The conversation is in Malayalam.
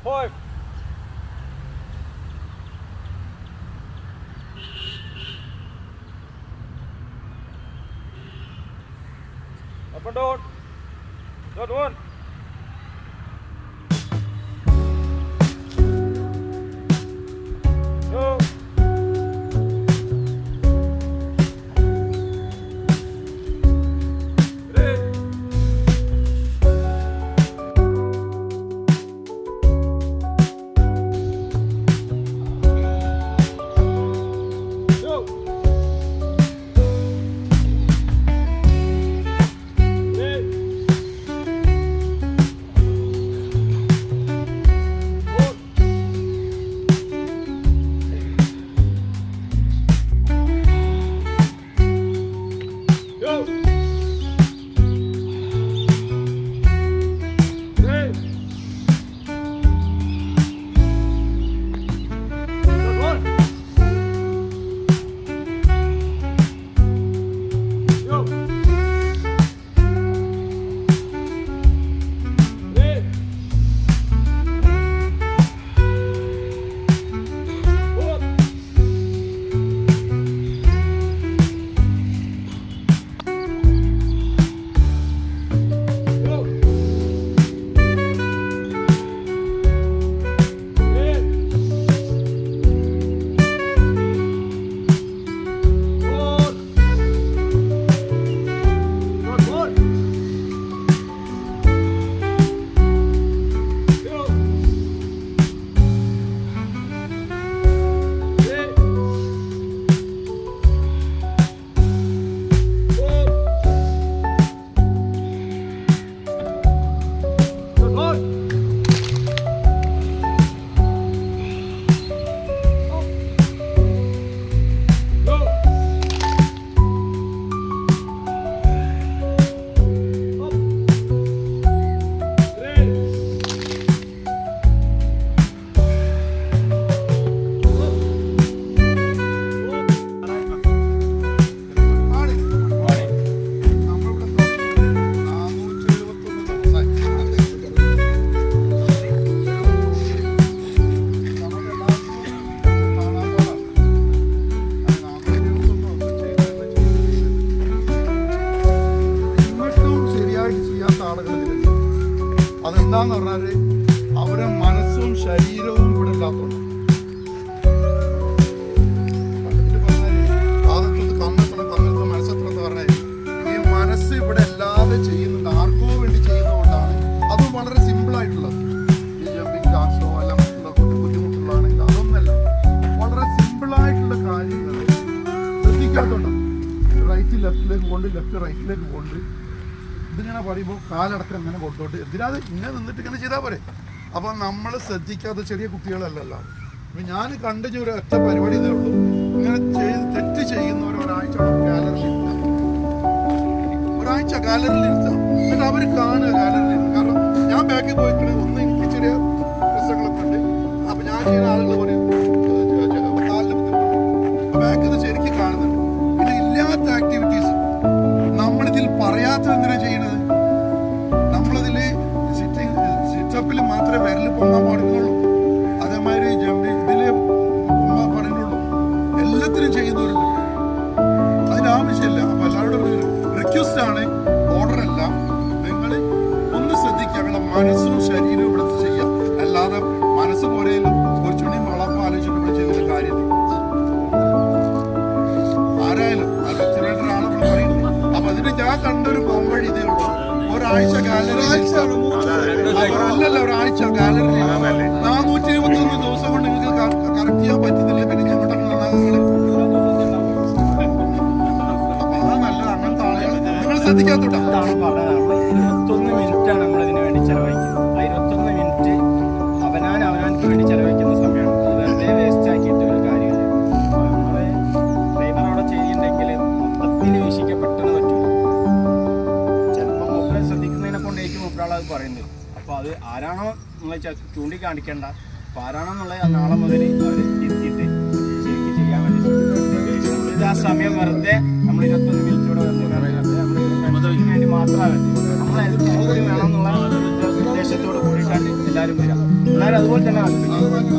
5. Up and down. Shot 1. Go. അതെന്താന്ന് പറഞ്ഞാല് അവരെ മനസ്സും ശരീരവും ഇവിടെ ഇല്ലാത്തതുകൊണ്ട് മനസ്സെത്ര എന്ന് പറഞ്ഞാൽ ഈ മനസ്സ് ഇവിടെ അല്ലാതെ ചെയ്യുന്നുണ്ട്, ആർക്കോ വേണ്ടി ചെയ്യുന്നതുകൊണ്ടാണ്. അതും വളരെ സിമ്പിൾ ആയിട്ടുള്ളത്. ഈ ജമ്പിങ് ഡാൻസോ അല്ല മറ്റുള്ള ബുദ്ധിമുട്ടുള്ളതാണെങ്കിൽ അതൊന്നല്ല, വളരെ സിമ്പിളായിട്ടുള്ള കാര്യങ്ങൾ ശ്രദ്ധിക്കാത്തതുകൊണ്ടാണ്. റൈറ്റ് ലെഫ്റ്റിലേക്ക് കൊണ്ട്, ലെഫ്റ്റ് റൈറ്റിലേക്ക് കൊണ്ട് ഇതിങ്ങനെ പറയുമ്പോൾ കാലടക്കം ഇങ്ങനെ കൊണ്ടോട്ട് എന്തിനാത് ഇങ്ങനെ നിന്നിട്ട് ഇങ്ങനെ ചെയ്താൽ പോരെ. അപ്പം നമ്മൾ ശ്രദ്ധിക്കാത്ത ചെറിയ കുട്ടികളല്ലല്ലോ. അപ്പം ഞാൻ കണ്ടിന് ഒരു ഒറ്റ പരിപാടി ഇതേ ഉള്ളൂ, ഇങ്ങനെ തെറ്റ് ചെയ്യുന്നവർ ഒരാഴ്ച ഗാലറിയിൽ ഇരുത്താം, എന്നിട്ട് അവർ കാണുക ഗാലറിയിൽ. കാരണം ഞാൻ ബാക്കിൽ പോയിട്ട് ഒന്ന് എനിക്ക് ചെറിയ പ്രശ്നങ്ങളൊക്കെ ഉണ്ട്, അപ്പം ഞാൻ ചെയ്യുന്ന ആളുകൾ ഒരു കാലിന് ബുദ്ധിമുട്ടുണ്ട്, ബാക്കിൽ നിന്ന് ശരിക്കും കാണുന്നുണ്ട്. പിന്നെ ഇല്ലാത്ത ആക്ടിവിറ്റീസ് നമ്മളിതിൽ പറയാത്ത എന്തിനാ ചെയ്യണത്? നമ്മളതിൽ സിറ്റപ്പിൽ മാത്രമേ വിരൽ പൊങ്ങാൻ പാടുന്നുള്ളൂ, അതേമാതിരി ഇതില് പൊങ്ങാൻ പാടുന്നുള്ളൂ. എല്ലാത്തിനും ചെയ്യുന്നവരുണ്ട്, അതിനാവശ്യമില്ല. അപ്പൊ എല്ലാവരുടെ ഒരു റിക്വസ്റ്റ് ആണ്, ഓർഡറല്ല. നിങ്ങൾ ഒന്ന് ശ്രദ്ധിക്കുക, നിങ്ങളുടെ മനസ്സും ശരീരവും ഇവിടുത്തെ ചെയ്യാം. അല്ലാതെ മനസ്സ് പോലെയും കുറച്ചുകൂടി വളർന്ന് ആലോചിച്ചിട്ട് ഇവിടെ ചെയ്യുന്ന കാര്യമില്ല. ആരായാലും ആളെ പറയുന്നത്. അപ്പൊ അതിന് ഞാൻ കണ്ടൊരു പോംവഴി ഇതേ ഉള്ളൂ, ഒരാഴ്ച ഗാലറി അല്ലല്ല, ഒരാഴ്ച ഗാലറി 421 ദിവസം കൊണ്ട് നിങ്ങൾക്ക് കറക്റ്റ് ചെയ്യാൻ പറ്റുന്നില്ല. പിന്നെ ഞങ്ങളുടെ അപ്പൊ അതാ നല്ലത്. അങ്ങനത്തെ ആളുകൾ നിങ്ങൾ ശ്രദ്ധിക്കാത്തോട്ടാ. 21 മിനിറ്റാണ് നമ്മളിതിനു വേണ്ടി ചെലവഴിക്കുന്നത്. ആ 21 മിനിറ്റ് അവനാൻക്ക് വേണ്ടി ചെലവഴിക്കുന്ന സമയമാണ്. അത് വെറുതെ വേസ്റ്റ് ആക്കിയിട്ട് ഒരു കാര്യമില്ല. നമ്മള് ട്രെയിനർ അവിടെ ചെയ്യുന്നുണ്ടെങ്കിൽ മൊത്തത്തിൽ വീക്ഷിക്കപ്പെട്ടെന്ന് പറ്റില്ല. ചിലപ്പോൾ മൂപ്പരെ ശ്രദ്ധിക്കുന്നതിനെ കൊണ്ടായിരിക്കും മൂപ്പരാളത് പറയുന്നത്. അപ്പോൾ അത് ആരാണോ നിങ്ങൾ ചൂണ്ടിക്കാണിക്കേണ്ട, അപ്പോൾ ആരാണോ എന്നുള്ളത് നാളെ മുതൽ അവർ തിരുത്തിയിട്ട് ശരിക്കും ചെയ്യാൻ വേണ്ടി ഇത് ആ സമയം വെറുതെ നമ്മൾ 21 മിനിറ്റോടെ വെറുതെ വേണ്ടി മാത്രമേ നമ്മൾ എല്ലാവരും വേണം എന്നുള്ള ഉദ്ദേശത്തോട് കൂടിയിട്ടാണ് എല്ലാവരും വരിക. എല്ലാവരും അതുപോലെ തന്നെ ആക്കും. അത് മാറ്റി